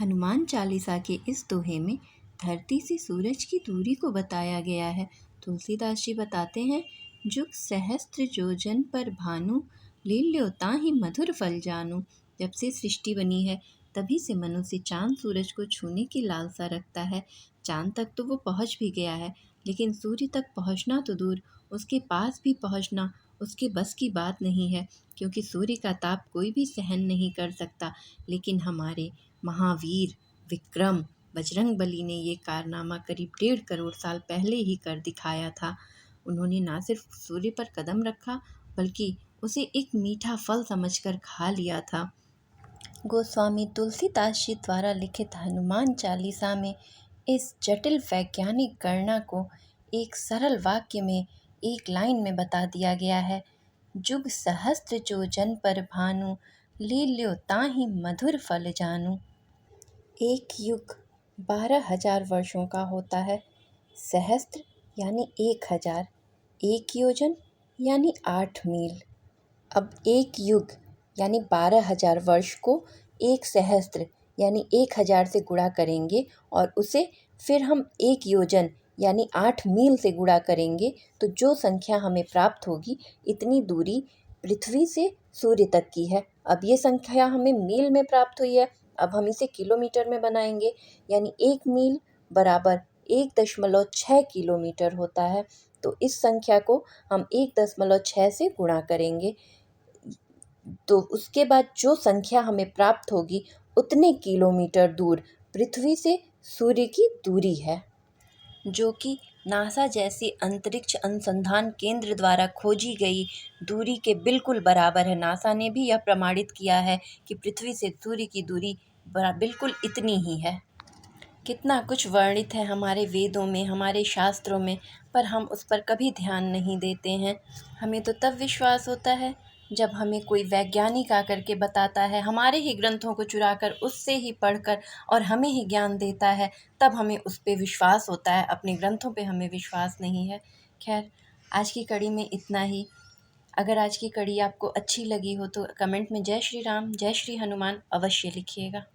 हनुमान चालीसा के इस दोहे में धरती से सूरज की दूरी को बताया गया है। तुलसीदास जी बताते हैं, जुग सहस्त्र योजन पर भानु, लील्यो ताहि मधुर फल जानू। जब से सृष्टि बनी है तभी से मनुष्य चांद सूरज को छूने की लालसा रखता है। चांद तक तो वो पहुंच भी गया है, लेकिन सूर्य तक पहुंचना तो दूर, उसके पास भी पहुंचना उसके बस की बात नहीं है, क्योंकि सूर्य का ताप कोई भी सहन नहीं कर सकता। लेकिन हमारे महावीर विक्रम बजरंगबली ने ये कारनामा करीब 1.5 करोड़ साल पहले ही कर दिखाया था। उन्होंने ना सिर्फ सूर्य पर कदम रखा, बल्कि उसे एक मीठा फल समझकर खा लिया था। गोस्वामी तुलसीदास जी द्वारा लिखित हनुमान चालीसा में इस जटिल वैज्ञानिक गणना को एक सरल वाक्य में, एक लाइन में बता दिया गया है। जुग सहस्त्र योजन पर भानु, लील्यो ताहि मधुर फल जानू। एक युग 12,000 वर्षों का होता है। सहस्त्र यानी 1,000, एक योजन यानी 8 मील। अब एक युग यानी 12,000 वर्ष को एक सहस्त्र यानी 1,000 से गुणा करेंगे और उसे फिर हम एक योजन यानी 8 मील से गुणा करेंगे, तो जो संख्या हमें प्राप्त होगी, इतनी दूरी पृथ्वी से सूर्य तक की है। अब ये संख्या हमें मील में प्राप्त हुई है, अब हम इसे किलोमीटर में बनाएंगे, यानी 1 मील बराबर 1.6 किलोमीटर होता है। तो इस संख्या को हम 1.6 से गुणा करेंगे, तो उसके बाद जो संख्या हमें प्राप्त होगी, उतने किलोमीटर दूर पृथ्वी से सूर्य की दूरी है, जो कि नासा जैसी अंतरिक्ष अनुसंधान केंद्र द्वारा खोजी गई दूरी के बिल्कुल बराबर है। नासा ने भी यह प्रमाणित किया है कि पृथ्वी से सूर्य की दूरी बिल्कुल इतनी ही है। कितना कुछ वर्णित है हमारे वेदों में, हमारे शास्त्रों में, पर हम उस पर कभी ध्यान नहीं देते हैं। हमें तो तब विश्वास होता है जब हमें कोई वैज्ञानिक आकर के बताता है, हमारे ही ग्रंथों को चुराकर उससे ही पढ़कर और हमें ही ज्ञान देता है, तब हमें उस पे विश्वास होता है। अपने ग्रंथों पे हमें विश्वास नहीं है। खैर, आज की कड़ी में इतना ही। अगर आज की कड़ी आपको अच्छी लगी हो तो कमेंट में जय श्री राम, जय श्री हनुमान अवश्य लिखिएगा।